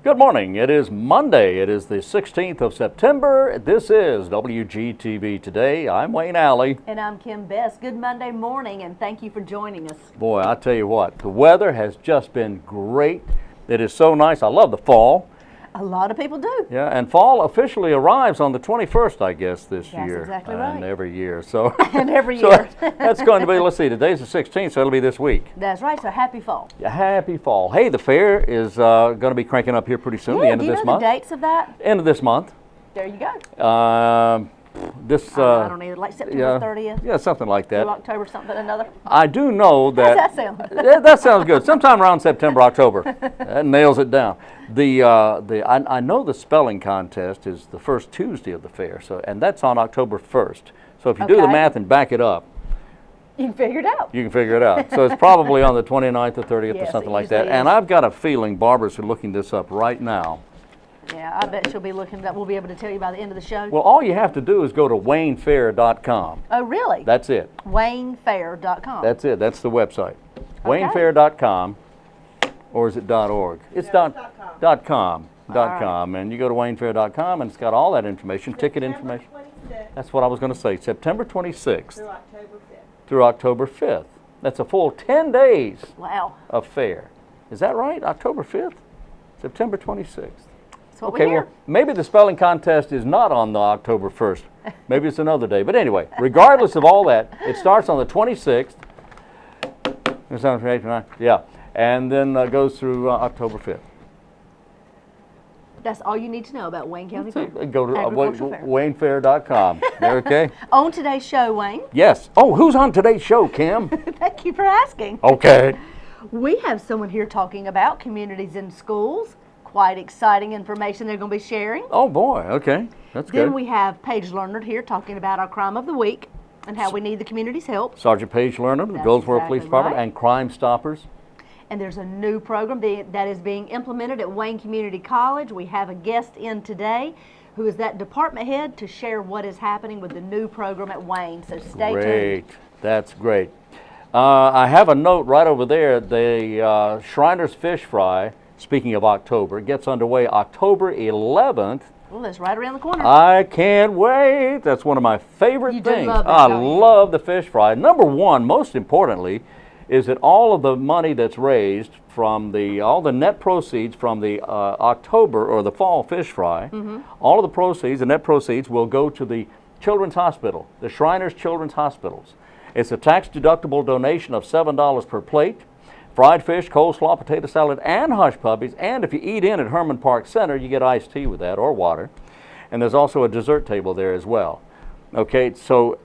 Good morning. It is Monday. It is the 16th of September. This is WGTV Today. I'm Wayne Alley. And I'm Kim Best. Good Monday morning, and thank you for joining us. Boy, I tell you what, the weather has just been great. It is so nice. I love the fall. A lot of people do. Yeah, and fall officially arrives on the 21st, I guess, this year. That's exactly right. And every year. So and every year. So that's going to be, let's see, today's the 16th, so it'll be this week. That's right, so happy fall. Yeah, happy fall. Hey, the fair is going to be cranking up here pretty soon, the end of this month. Do you know the dates of that? End of this month. There you go. I don't either, like September 30th? Yeah, something like that. Or October something another? I do know that. How does that sound? That sounds good. Sometime around September, October. That nails it down. I know the spelling contest is the first Tuesday of the fair, and that's on October 1st. So if you do the math and back it up, you can figure it out. You can figure it out. So it's probably on the 29th or 30th yes, or something like that. Is. And I've got a feeling Barbara's looking this up right now. Yeah, I bet she'll be looking. That we'll be able to tell you by the end of the show. Well, all you have to do is go to WayneFair.com. Oh, really? That's it. WayneFair.com. That's it. That's the website. Okay. WayneFair.com, or is it .org? It's no, .com. And you go to WayneFair.com, and it's got all that information, ticket information. 26th. That's what I was going to say. September 26th Through October 5th. through October 5th. That's a full 10 days Wow. of fair. Is that right? October 5th? September 26th. That's what Okay, we hear. well, maybe the spelling contest is not on the October 1st. Maybe it's another day. But anyway, regardless of all that, it starts on the 26th. Yeah, and then goes through October 5th. That's all you need to know about Wayne County Fair. Go to Agricultural Fair. WayneFair.com. Okay? On today's show, Wayne. Yes. Oh, who's on today's show, Kim? Thank you for asking. Okay. We have someone here talking about communities in schools. Quite exciting information they're going to be sharing. Oh, boy. Okay. That's good. Then we have Paige Lerner here talking about our crime of the week and how we need the community's help. Sergeant Paige Lerner, the That's Goldsboro exactly Police Department, right. and Crime Stoppers. And there's a new program that is being implemented at Wayne Community College. We have a guest in today who is that department head to share what is happening with the new program at Wayne. So stay tuned. Great. That's great. I have a note right over there. The Shriners Fish Fry, speaking of October, gets underway October 11th. Well, that's right around the corner. I can't wait. That's one of my favorite You do things. love that, I don't you? love the fish fry. Number one, most importantly, is that all of the money that's raised from all the net proceeds from the October or the fall fish fry, all of the proceeds, the net proceeds, will go to the Children's Hospital, the Shriners Children's Hospitals. It's a tax-deductible donation of $7 per plate. Fried fish, coleslaw, potato salad, and hush puppies. And if you eat in at Herman Park Center, you get iced tea with that or water. And there's also a dessert table there as well. Okay, so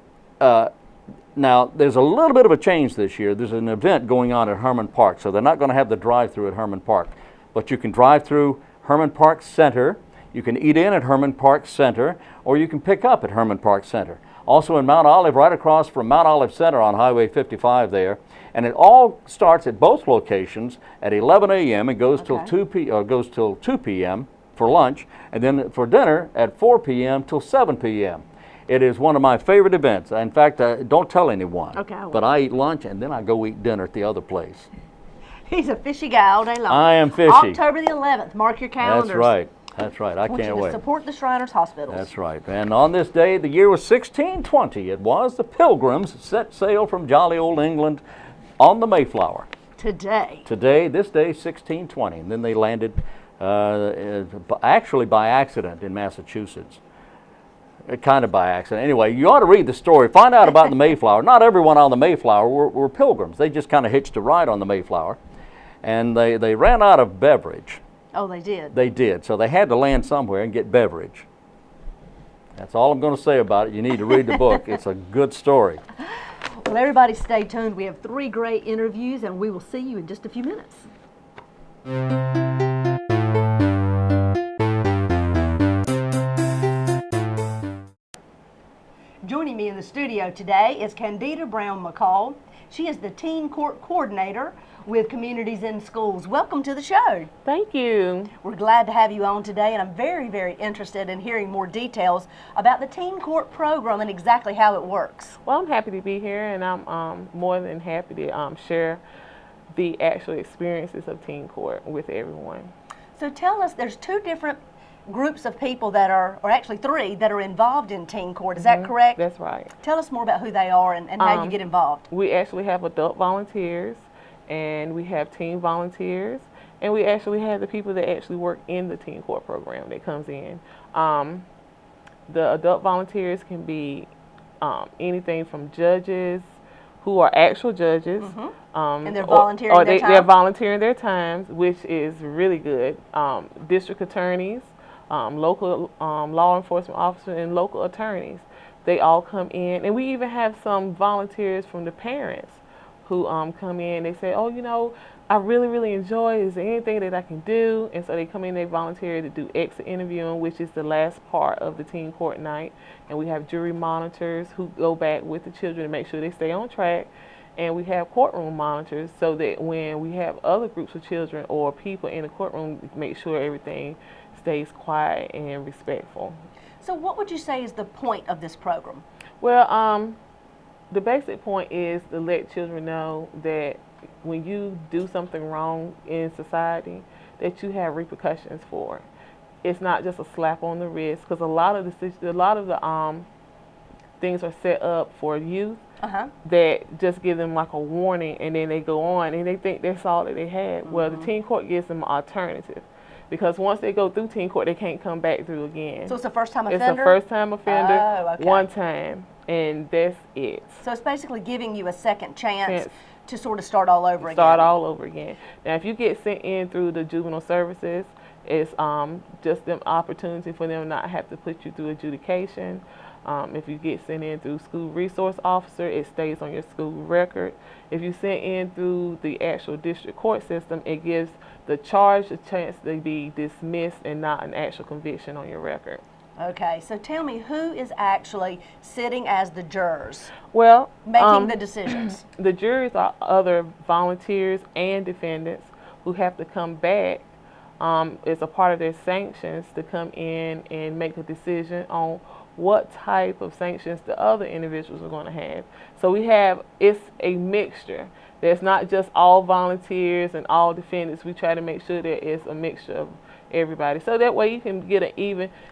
now there's a little bit of a change this year. There's an event going on at Herman Park, so they're not going to have the drive-through at Herman Park. But you can drive through Herman Park Center, you can eat in at Herman Park Center, or you can pick up at Herman Park Center. Also in Mount Olive, right across from Mount Olive Center on Highway 55 there. And it all starts at both locations at 11 a.m. and goes till 2 p.m. for lunch, and then for dinner at 4 p.m. till 7 p.m. It is one of my favorite events. In fact, don't tell anyone. Okay. But I eat lunch and then I go eat dinner at the other place. He's a fishy guy all day long. I am fishy. October the 11th. Mark your calendars. That's right. That's right. I want can't you wait. to support the Shriners Hospitals. That's right. And on this day, the year was 1620. It was the Pilgrims set sail from jolly old England on the Mayflower. Today, this day, 1620. And then they landed actually by accident in Massachusetts. Kind of by accident. Anyway, you ought to read the story. Find out about the Mayflower. Not everyone on the Mayflower were pilgrims. They just kind of hitched a ride on the Mayflower. And they ran out of beverage. oh, they did. They did. So they had to land somewhere and get beverage. That's all I'm going to say about it. You need to read the book. It's a good story. Well, everybody stay tuned. We have 3 great interviews, and we will see you in just a few minutes. Joining me in the studio today is CANDIDA Brown-McCall. She is the Teen Court Coordinator with Communities in Schools. Welcome to the show. Thank you. We're glad to have you on today, and I'm very, very interested in hearing more details about the Teen Court program and exactly how it works. Well, I'm happy to be here, and I'm more than happy to share the actual experiences of Teen Court with everyone. So tell us, there's two different groups of people that are, or actually three, that are involved in teen court. Is that correct? That's right. Tell us more about who they are and how you get involved. We actually have adult volunteers, and we have teen volunteers, and we actually have the people that actually work in the teen court program that comes in. The adult volunteers can be anything from judges who are actual judges. And they're volunteering their time? They're volunteering their times, which is really good. District attorneys, local law enforcement officers, and local attorneys. They all come in, and we even have some volunteers from the parents who come in. They say, oh, you know, I really, really enjoy it. Is there anything that I can do? And so they come in, they volunteer to do exit interviewing, which is the last part of the teen court night. And we have jury monitors who go back with the children to make sure they stay on track. And we have courtroom monitors so that when we have other groups of children or people in the courtroom, make sure everything stays quiet and respectful. So what would you say is the point of this program? Well, the basic point is to let children know that when you do something wrong in society, that you have repercussions for it. It's not just a slap on the wrist, because a lot of the things are set up for youth that just give them like a warning, and then they go on and they think that's all that they had. Well, the teen court gives them an alternative, because once they go through teen court, they can't come back through again. So it's a first-time offender? It's a first-time offender, oh, okay. one time, and that's it. So it's basically giving you a second chance to sort of start all over again. Start all over again. Now, if you get sent in through the juvenile services, it's just an opportunity for them not have to put you through adjudication. If you get sent in through school resource officer, it stays on your school record. If you sent in through the actual district court system, it gives the charge a chance to be dismissed and not an actual conviction on your record. Okay, so tell me, who is actually sitting as the jurors? Well, making the decisions. The juries are other volunteers and defendants who have to come back. It's a part of their sanctions to come in and make a decision on what type of sanctions the other individuals are going to have. So it's a mixture. There's not just all volunteers and all defendants. We try to make sure there is a mixture of everybody, so that way you can get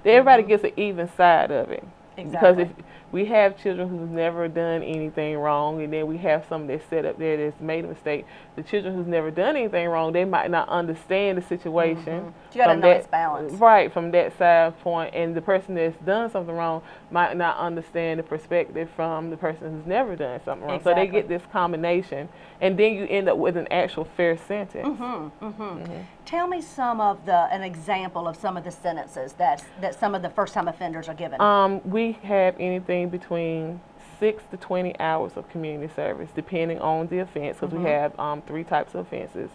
everybody gets an even side of it. Exactly. Because if we have children who've never done anything wrong, and then we have some that's set up there that's made a mistake, the children who's never done anything wrong, they might not understand the situation. You got a nice balance. Right, from that side point, and the person that's done something wrong might not understand the perspective from the person who's never done something wrong. Exactly. So they get this combination, and then you end up with an actual fair sentence. Tell me an example of some of the sentences that some of the first-time offenders are given. We have anything between 6 to 20 hours of community service, depending on the offense, because we have 3 types of offenses.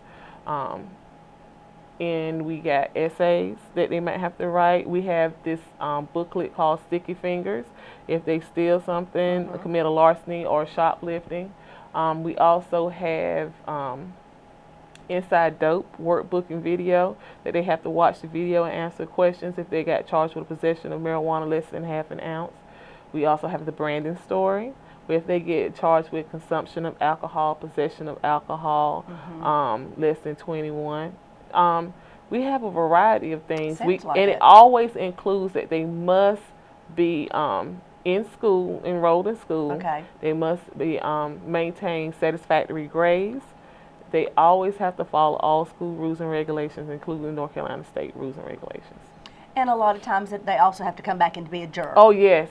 And we got essays that they might have to write. We have this booklet called Sticky Fingers, if they steal something, commit a larceny or shoplifting. We also have Inside Dope workbook and video that they have to watch the video and answer questions if they got charged with possession of marijuana less than ½ an ounce. We also have the Brandon story, where if they get charged with consumption of alcohol, possession of alcohol, less than 21. We have a variety of things. It always includes that they must be in school, enrolled in school. Okay. They must be maintain satisfactory grades. They always have to follow all school rules and regulations, including North Carolina state rules and regulations. And a lot of times they also have to come back and be a juror. Oh yes,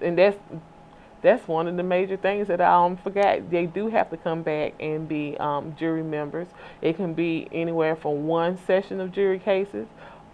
and that's one of the major things that I forgot. They do have to come back and be jury members. It can be anywhere from 1 session of jury cases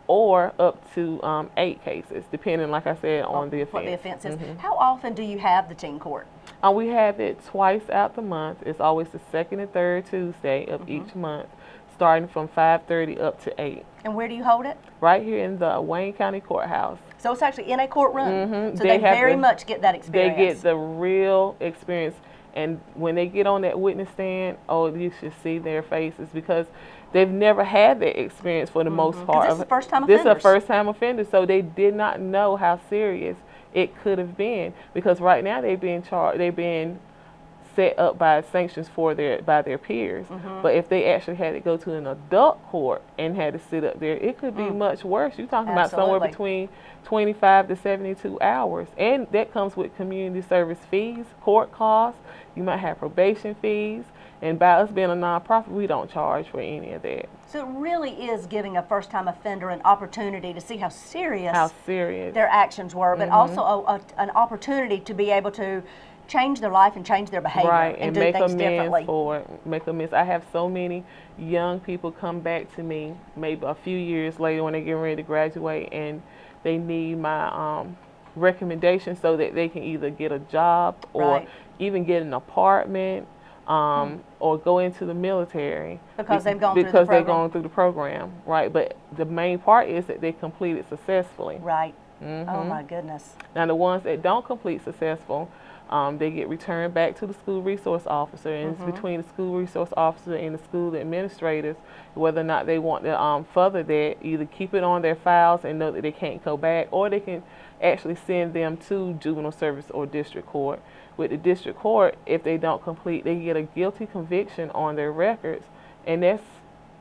or up to 8 cases, depending, like I said, on the offense. What the offense is. How often do you have the teen court? We have it twice out the month. It's always the 2nd and 3rd Tuesday of each month, starting from 5:30 up to 8. And where do you hold it? Right here in the Wayne County Courthouse. So it's actually in a courtroom. So they very much get that experience. They get the real experience. And when they get on that witness stand, oh, you should see their faces, because they've never had that experience for the most part. This is first-time offenders. This is a first-time offender, so they did not know how serious it could have been, because right now they've been set up by sanctions for by their peers. But if they actually had to go to an adult court and had to sit up there, it could be much worse. You're talking about somewhere between 25 to 72 hours. And that comes with community service fees, court costs. You might have probation fees. And by us being a nonprofit, we don't charge for any of that. So it really is giving a first-time offender an opportunity to see how serious their actions were, but also an opportunity to be able to change their life and change their behavior and do make things amends differently. for it. Make amends. I have so many young people come back to me maybe a few years later when they're getting ready to graduate, and they need my recommendation so that they can either get a job or even get an apartment. Or go into the military because they've gone through the program. They've gone through the program, right? But the main part is that they completed successfully. Right. Oh my goodness. Now the ones that don't complete successful, they get returned back to the school resource officer, and it's between the school resource officer and the school administrators whether or not they want to further that, either keep it on their files and know that they can't go back, or they can actually send them to juvenile service or district court. With the district court, if they don't complete, they get a guilty conviction on their records, and that's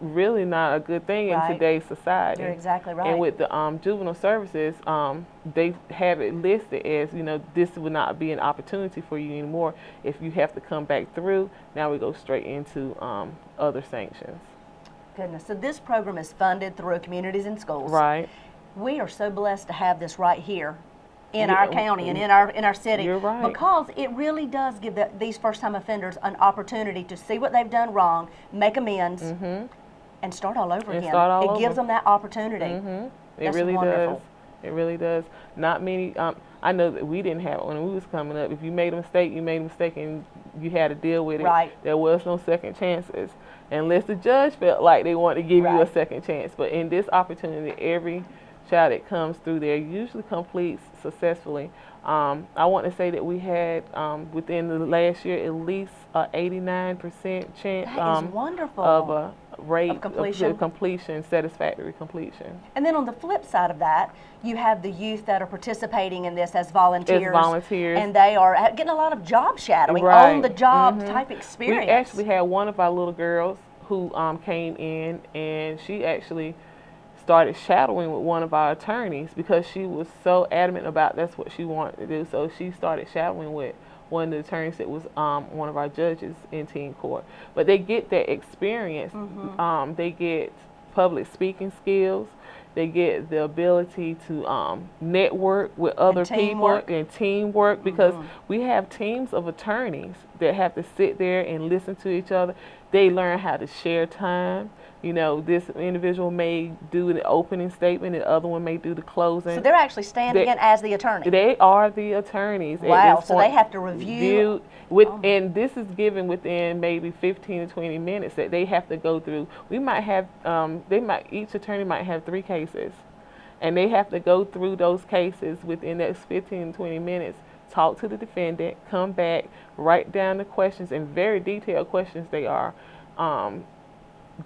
really not a good thing in today's society. You're exactly right. And with the juvenile services, they have it listed as, you know, this would not be an opportunity for you anymore. If you have to come back through, now we go straight into other sanctions. Goodness. So this program is funded through communities and schools. Right. We are so blessed to have this right here in our county and in our city. You're right. Because it really does give these first-time offenders an opportunity to see what they've done wrong, make amends, and start all over again. It gives them that opportunity. It really does. It really does. Not many. I know that we didn't have it when we was coming up. If you made a mistake, you made a mistake, and you had to deal with it. Right. There was no second chances, unless the judge felt like they wanted to give you a second chance. But in this opportunity, every child that comes through there usually completes successfully. I want to say that we had within the last year at least 89% chance that is wonderful. Of a rate of completion. Satisfactory completion. And then on the flip side of that, you have the youth that are participating in this as volunteers. And they are getting a lot of job shadowing, on the job type experience. We actually had one of our little girls who came in, and she actually started shadowing with one of our attorneys because she was so adamant about that's what she wanted to do. So she started shadowing with one of the attorneys that was one of our judges in teen court. But they get that experience. They get public speaking skills. They get the ability to network with other people and teamwork, because we have teams of attorneys that have to sit there and listen to each other. They learn how to share time. You know, this individual may do the opening statement, the other one may do the closing. So they're actually standing in as the attorney. They are the attorneys. Wow, so they have to review. And this is given within maybe 15 to 20 minutes that they have to go through. We might have, each attorney might have 3 cases, and they have to go through those cases within that 15 to 20 minutes, talk to the defendant, come back, write down the questions, and very detailed questions they are.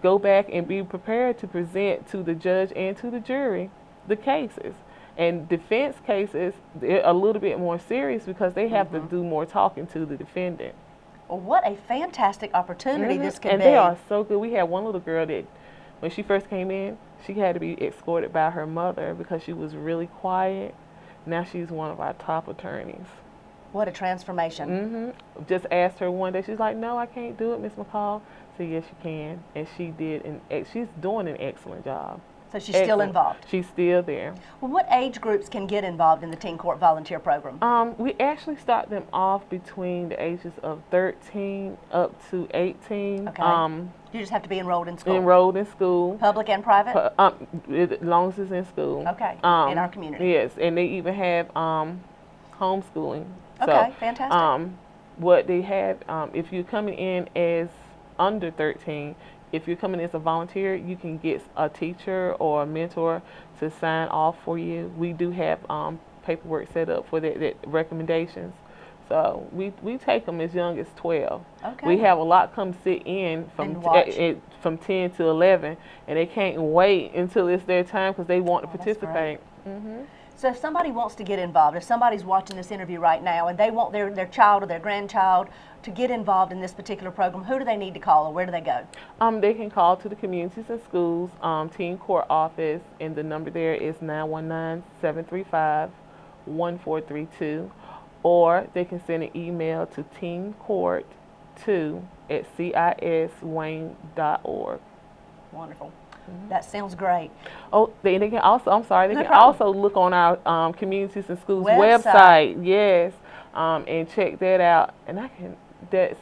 Go back and be prepared to present to the judge and to the jury the cases. And defense cases, they're a little bit more serious because they have to do more talking to the defendant. Well, what a fantastic opportunity this could be. And they are so good. We had one little girl that, when she first came in, she had to be escorted by her mother because she was really quiet. Now she's one of our top attorneys. What a transformation. Just asked her one day, she's like, no, I can't do it, Ms. McCall. So yes, you can. And she did, and she's doing an excellent job. So she's still involved? She's still there. Well, what age groups can get involved in the Teen Court Volunteer Program? We actually start them off between the ages of 13 up to 18. Okay. You just have to be enrolled in school? Enrolled in school. Public and private? As long as it's in school. Okay, in our community. Yes, and they even have homeschooling. Okay, fantastic. What they have, if you're coming in as under 13, if you're coming as a volunteer, you can get a teacher or a mentor to sign off for you. We do have paperwork set up for that recommendations. So we take them as young as 12. Okay. We have a lot come sit in from 10 to 11, and they can't wait until it's their time because they want to participate. So if somebody wants to get involved, if somebody's watching this interview right now and they want their child or their grandchild to get involved in this particular program, who do they need to call or where do they go? They can call to the Communities and Schools Teen Court office, and the number there is 919-735-1432, or they can send an email to teencourt2@ciswayne.org. Wonderful. That sounds great. Oh, they can also, I'm sorry, they can also look on our Communities and Schools website, yes, and check that out. And that's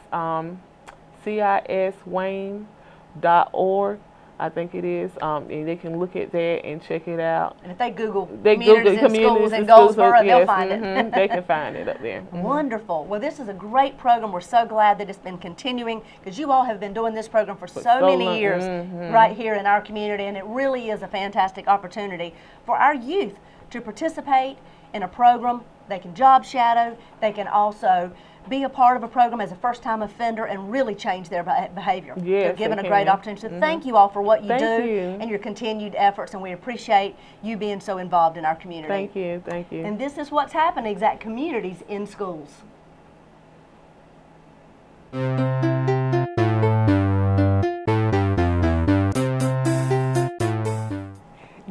ciswayne.org, I think it is, and they can look at that and check it out. And if they Google Communities and Schools in Goldsboro, they'll find it. They can find it up there. Wonderful. Well, this is a great program. We're so glad that it's been continuing, because you all have been doing this program for so many years right here in our community, and it really is a fantastic opportunity for our youth to participate in a program. They can job shadow. They can also be a part of a program as a first-time offender and really change their behavior. Yes, they're given a great opportunity. So thank you all for what you do and your continued efforts, and we appreciate you being so involved in our community. Thank you, thank you. And this is what's happening at Communities in Schools.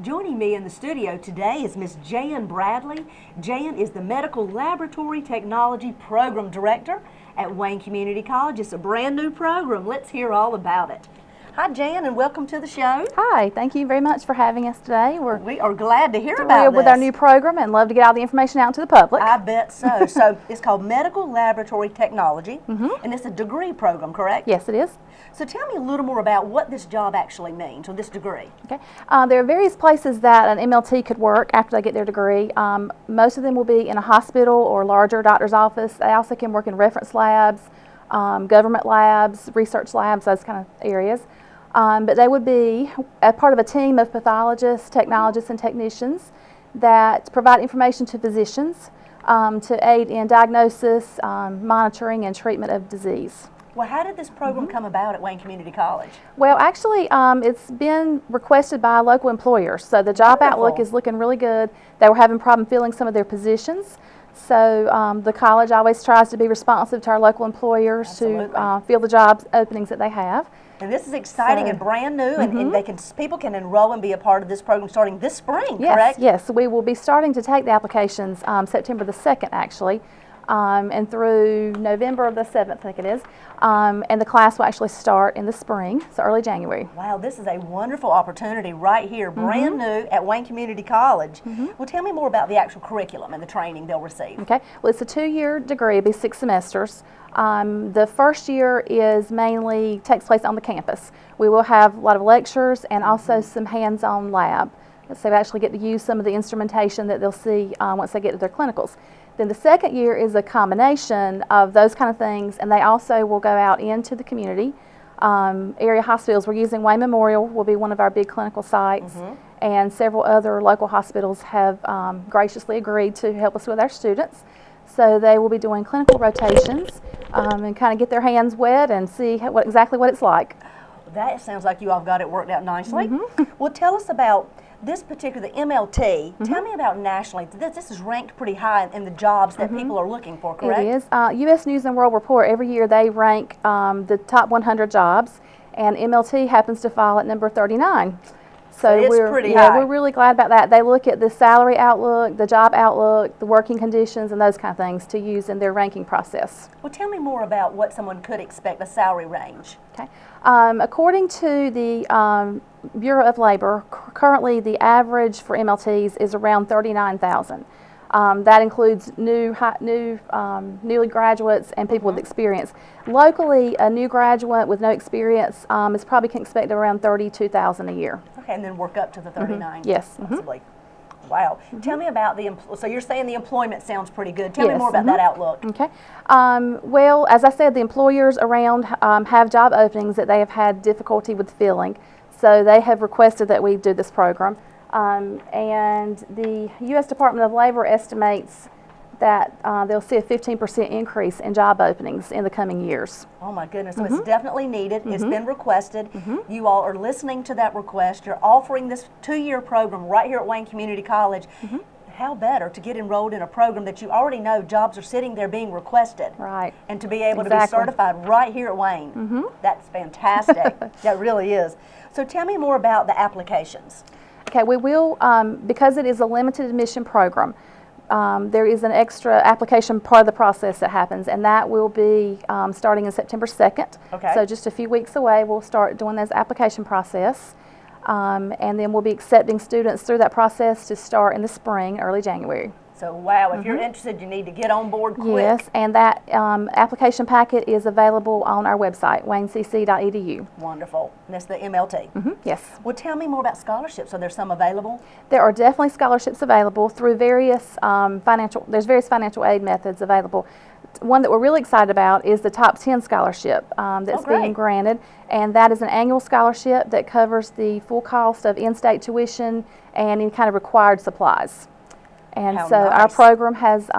Joining me in the studio today is Miss Jan Bradley. Jan is the Medical Laboratory Technology Program Director at Wayne Community College. It's a brand new program. Let's hear all about it. Hi, Jan, and welcome to the show. Hi, thank you very much for having us today. We are glad to hear about this. With our new program and love to get all the information out to the public. I bet so. So it's called Medical Laboratory Technology, and it's a degree program, correct? Yes, it is. So tell me a little more about what this job actually means, or this degree. Okay. There are various places that an MLT could work after they get their degree. Most of them will be in a hospital or larger doctor's office. They also can work in reference labs, government labs, research labs, those kind of areas. But they would be a part of a team of pathologists, technologists, and technicians that provide information to physicians to aid in diagnosis, monitoring, and treatment of disease. Well, how did this program come about at Wayne Community College? Well, actually, it's been requested by local employers. So the job outlook is looking really good. They were having problem filling some of their positions. So the college always tries to be responsive to our local employers to fill the job openings that they have. And this is exciting and brand new, and people can enroll and be a part of this program starting this spring, correct? Yes, we will be starting to take the applications September the 2nd, actually, and through November the 7th, I think it is. And the class will actually start in the spring, so early January. Wow, this is a wonderful opportunity right here, brand new at Wayne Community College. Well, tell me more about the actual curriculum and the training they'll receive. Okay, well, it's a 2-year degree, it'll be 6 semesters. The first year takes place on the campus. We will have a lot of lectures and also some hands-on lab. So they actually get to use some of the instrumentation that they'll see once they get to their clinicals. Then the second year is a combination of those kind of things, and they also will go out into the community. Area hospitals, we're using Wayne Memorial, will be one of our big clinical sites, and several other local hospitals have graciously agreed to help us with our students. So they will be doing clinical rotations and kind of get their hands wet and see exactly what it's like. That sounds like you all got it worked out nicely. Well, tell us about this particular MLT. Tell me about nationally. This is ranked pretty high in the jobs that people are looking for, correct? It is. U.S. News and World Report, every year they rank the top 100 jobs, and MLT happens to fall at number 39. So it's pretty high. We're really glad about that. They look at the salary outlook, the job outlook, the working conditions, and those kind of things to use in their ranking process. Well, tell me more about what someone could expect, a salary range. Okay. According to the Bureau of Labor, currently the average for MLTs is around $39,000. That includes newly graduates and people with experience. Locally, a new graduate with no experience is probably can expect around $32,000 a year. Okay, and then work up to the 39. Yes. Possibly. Wow. Tell me about so you're saying the employment sounds pretty good. Tell me more about that outlook. Okay. Well, as I said, the employers around have job openings that they have had difficulty with filling. So they have requested that we do this program. And the U.S. Department of Labor estimates that they'll see a 15% increase in job openings in the coming years. Oh my goodness, so it's definitely needed. It's been requested. You all are listening to that request. You're offering this 2-year program right here at Wayne Community College. how better to get enrolled in a program that you already know jobs are sitting there being requested. Right. And to be able to be Exactly. certified right here at Wayne. That's fantastic. That really is. So tell me more about the applications. Okay, we will, because it is a limited admission program, there is an extra application part of the process that happens, and that will be starting in September 2nd. Okay. So just a few weeks away, we'll start doing this application process. And then we'll be accepting students through that process to start in the spring, early January. So wow, if you're interested, you need to get on board quick. Yes, and that application packet is available on our website, waynecc.edu. Wonderful. And that's the MLT. Yes. Well, tell me more about scholarships. Are there some available? There are definitely scholarships available through various there's various financial aid methods available. One that we're really excited about is the Top 10 scholarship that's being granted, and that is an annual scholarship that covers the full cost of in-state tuition and any kind of required supplies. And How so our nice. program has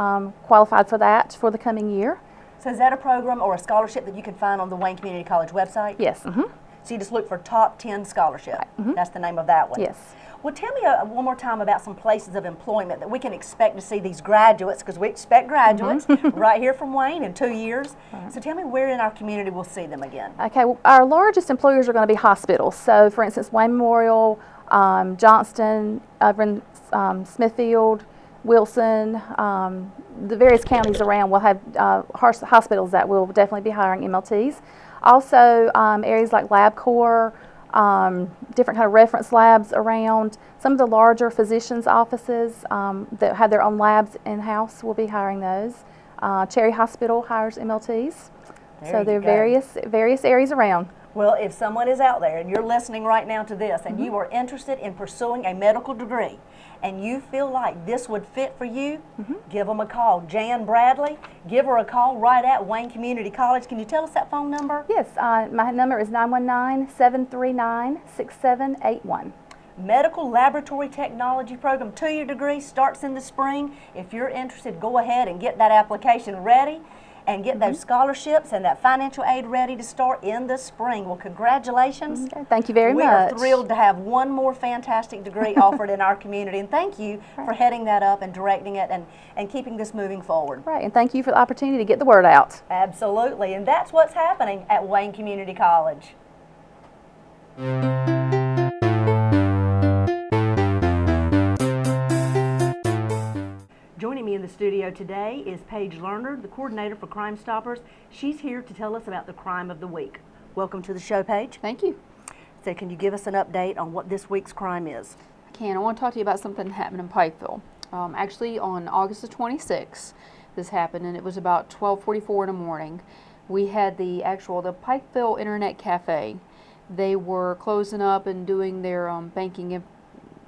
qualified for that for the coming year. So is that a program or a scholarship that you can find on the Wayne Community College website? Yes. So you just look for Top 10 Scholarship. That's the name of that one. Yes. Well, tell me one more time about some places of employment that we can expect to see these graduates, because we expect graduates right here from Wayne in 2 years. So tell me where in our community we'll see them again. Okay, well, our largest employers are going to be hospitals. So, for instance, Wayne Memorial, Johnston, Smithfield, Wilson, the various counties around will have hospitals that will definitely be hiring MLTs. Also, areas like LabCorp, different kind of reference labs around. Some of the larger physicians' offices that have their own labs in-house will be hiring those. Cherry Hospital hires MLTs. So there are various areas around. Well, if someone is out there and you're listening right now to this and you are interested in pursuing a medical degree and you feel like this would fit for you, give them a call. Jan Bradley, give her a call right at Wayne Community College. Can you tell us that phone number? Yes, my number is 919-739-6781. Medical Laboratory Technology Program, 2-year degree, starts in the spring. If you're interested, go ahead and get that application ready and get those scholarships and that financial aid ready to start in the spring. Well, congratulations. Okay, thank you very much. We are thrilled to have one more fantastic degree offered in our community, and thank you for heading that up and directing it and keeping this moving forward. Right, and thank you for the opportunity to get the word out. Absolutely, and that's what's happening at Wayne Community College. Joining me in the studio today is Paige Lerner, the coordinator for Crime Stoppers. She's here to tell us about the crime of the week. Welcome to the show, Paige. Thank you. So can you give us an update on what this week's crime is? I can. I want to talk to you about something that happened in Pikeville. Actually, on August the 26th, this happened, and it was about 12:44 in the morning. We had the Pikeville Internet Cafe. They were closing up and doing their banking and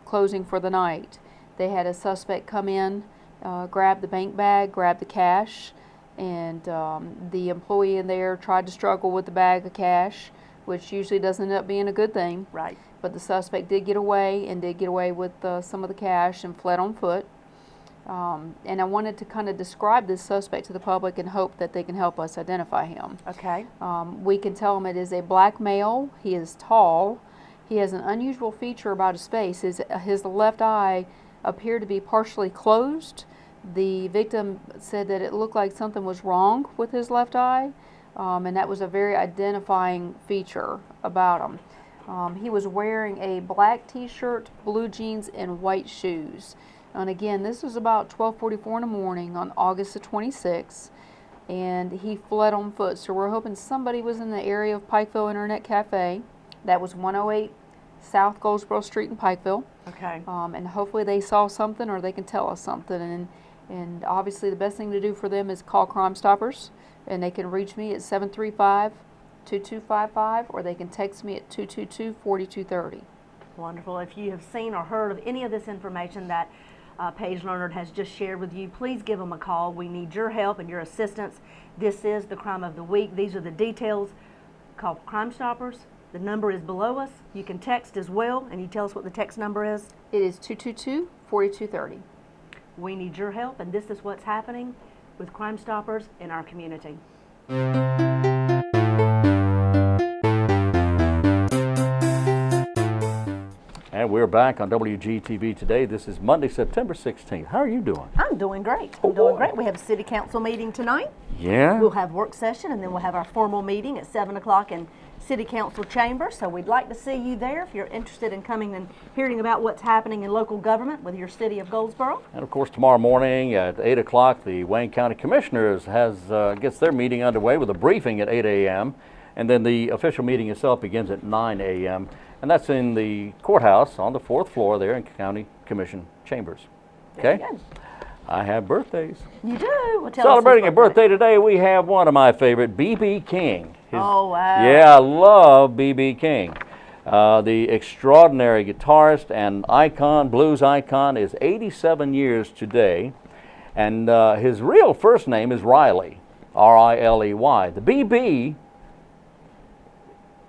closing for the night. They had a suspect come in, grab the bank bag, grab the cash, and the employee in there tried to struggle with the bag of cash, which usually doesn't end up being a good thing. Right. But the suspect did get away with some of the cash and fled on foot. And I wanted to kind of describe this suspect to the public and hope that they can help us identify him. Okay. We can tell him it is a black male. He is tall. He has an unusual feature about his face. His left eye appeared to be partially closed. The victim said that it looked like something was wrong with his left eye, and that was a very identifying feature about him. He was wearing a black t-shirt, blue jeans, and white shoes. And again, this was about 12:44 in the morning on August the 26th, and he fled on foot. So we're hoping somebody was in the area of Pikeville Internet Cafe. That was 108 South Goldsboro Street in Pikeville. Okay. And hopefully they saw something or they can tell us something. And obviously the best thing to do for them is call Crime Stoppers, and they can reach me at 735-2255, or they can text me at 222-4230. Wonderful. If you have seen or heard of any of this information that Paige Lerner has just shared with you, please give them a call. We need your help and your assistance. This is the crime of the week. These are the details. Call Crime Stoppers. The number is below us. You can text as well, and you tell us what the text number is. It is 222-4230. We need your help, and this is what's happening with Crime Stoppers in our community. And we're we're back on WGTV today. This is Monday, September 16th. How are you doing? I'm doing great. I'm doing great. We have a city council meeting tonight. Yeah? We'll have work session, and then we'll have our formal meeting at 7 o'clock in City Council chamber. So we'd like to see you there if you're interested in coming and hearing about what's happening in local government with your city of Goldsboro. And of course, tomorrow morning at 8 o'clock, the Wayne County Commissioners gets their meeting underway with a briefing at 8 a.m. And then the official meeting itself begins at 9 a.m. And that's in the courthouse on the 4th floor there in County Commission chambers. Okay? Very good. I have birthdays. You do? Well, tell us Celebrating a whose birthday today, we have one of my favorite, B.B. King. Oh, wow. Yeah, I love B.B. King. The extraordinary guitarist and icon, blues icon, is 87 years today. And his real first name is Riley, R-I-L-E-Y. The B.B.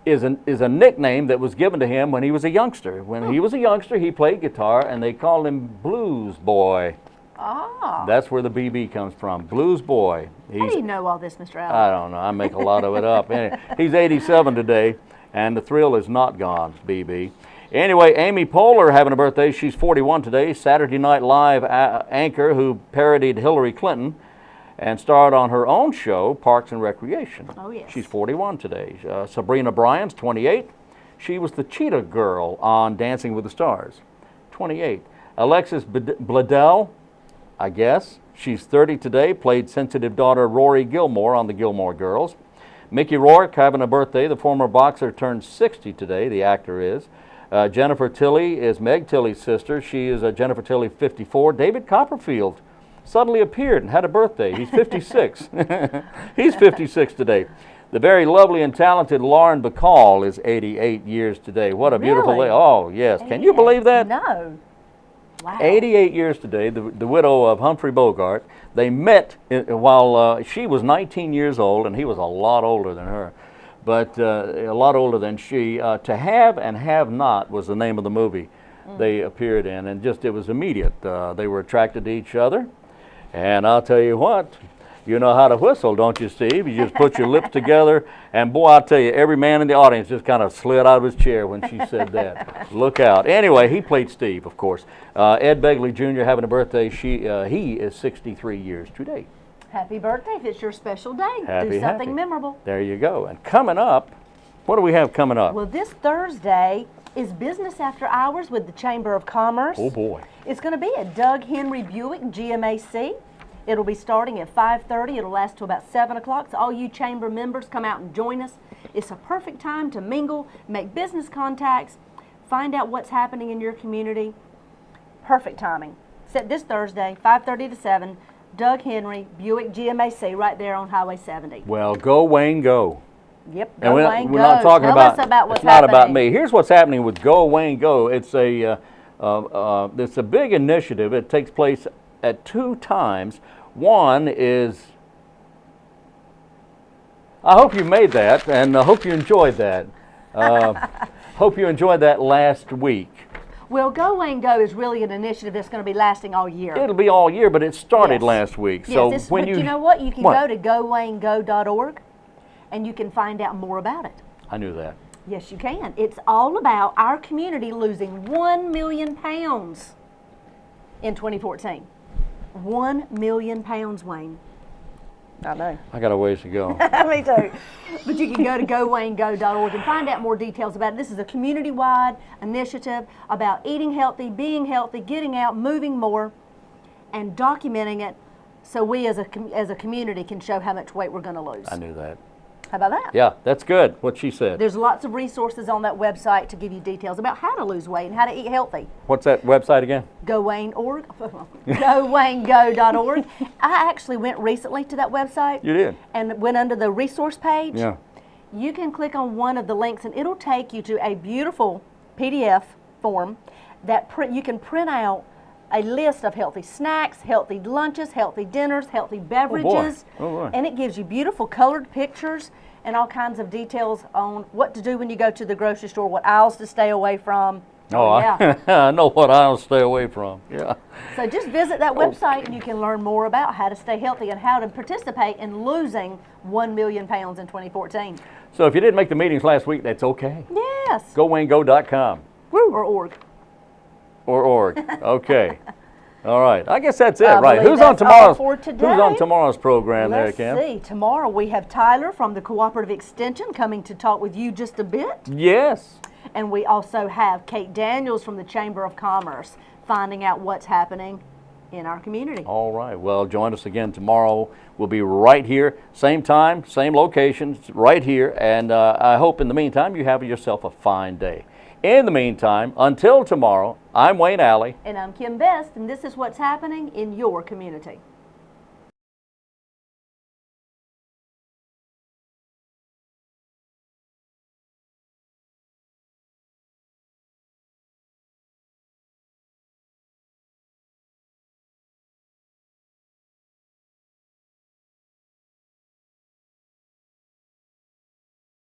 is a nickname that was given to him when he was a youngster. When he was a youngster, he played guitar, and they called him Blues Boy. Ah. That's where the BB comes from, Blues Boy. How do you know all this, Mr. Allen? I don't know. I make a lot of it up. Anyway, he's 87 today, and the thrill is not gone, BB. Anyway, Amy Poehler having a birthday. She's 41 today. Saturday Night Live anchor who parodied Hillary Clinton and starred on her own show, Parks and Recreation. Oh, yes. She's 41 today. Sabrina Bryan's 28. She was the Cheetah Girl on Dancing with the Stars. 28. Alexis Bledel, I guess. She's 30 today, played sensitive daughter Rory Gilmore on the Gilmore Girls. Mickey Rourke having a birthday. The former boxer turned 60 today, the actor is. Jennifer Tilly is Meg Tilly's sister. She is Jennifer Tilly, 54. David Copperfield suddenly appeared and had a birthday. He's 56. He's 56 today. The very lovely and talented Lauren Bacall is 88 years today. What a beautiful Really? lady. Oh, yes. Can you believe that? No. Wow. 88 years today, the widow of Humphrey Bogart. They met while she was 19 years old, and he was a lot older than her, but a lot older than she. To Have and Have Not was the name of the movie they appeared in, and just it was immediate. They were attracted to each other, and I'll tell you what, you know how to whistle, don't you, Steve? You just put your lips together, and boy, I'll tell you, every man in the audience just kind of slid out of his chair when she said that. Look out. Anyway, he played Steve, of course. Ed Begley Jr. having a birthday. He is 63 years today. Happy birthday if it's your special day. Happy, Do something happy. memorable. There you go. And coming up, what do we have coming up? Well, this Thursday is Business After Hours with the Chamber of Commerce. Oh, boy. It's going to be at Doug Henry Buick GMAC. It'll be starting at 5:30. It'll last till about 7 o'clock. So all you chamber members, come out and join us. It's a perfect time to mingle, make business contacts, find out what's happening in your community. Perfect timing. Set this Thursday, 5:30 to 7, Doug Henry Buick GMAC right there on Highway 70. Well, go Wayne, go. Yep, And go we're Wayne, we're go. not talking Tell us about what's it's not about happening. me. Here's what's happening with Go Wayne Go. It's a big initiative. It takes place at 2 times. One is, I hope you made that, and I hope you enjoyed that. Hope you enjoyed that last week. Well, Go Wayne Go is really an initiative that's going to be lasting all year. It'll be all year, but it started Yes. last week. Yes, So it's- when but you you know what? You can What? go to gowaynego.org and you can find out more about it. I knew that. Yes, you can. It's all about our community losing 1 million pounds in 2014. 1 million pounds, Wayne. I know. I got a ways to go. Me too. But you can go to gowaynego.org and find out more details about it. This is a community-wide initiative about eating healthy, being healthy, getting out, moving more, and documenting it so we as a community can show how much weight we're going to lose. I knew that. How about that? Yeah, that's good, what she said. There's lots of resources on that website to give you details about how to lose weight and how to eat healthy. What's that website again? gowaynego.org. I actually went recently to that website. You did? And went under the resource page. Yeah. You can click on one of the links and it'll take you to a beautiful PDF form that you can print out a list of healthy snacks, healthy lunches, healthy dinners, healthy beverages. Oh boy. And it gives you beautiful colored pictures and all kinds of details on what to do when you go to the grocery store, what aisles to stay away from. Oh, yeah. I know what I'll stay away from. Yeah. So just visit that website and you can learn more about how to stay healthy and how to participate in losing 1 million pounds in 2014. So if you didn't make the meetings last week, that's okay. Yes. GoWayneGo.com. Or org. Or org. Okay. All right. I guess that's it, I right? believe Who's on that's all tomorrow's for Who's on today. tomorrow's program Let's there, Kim? see. Tomorrow we have Tyler from the Cooperative Extension coming to talk with you just a bit. Yes. And we also have Kate Daniels from the Chamber of Commerce finding out what's happening in our community. All right. Well, join us again tomorrow. We'll be right here, same time, same location, right here. And I hope in the meantime you have yourself a fine day. In the meantime, until tomorrow, I'm Wayne Alley. And I'm Kim Best, and this is what's happening in your community.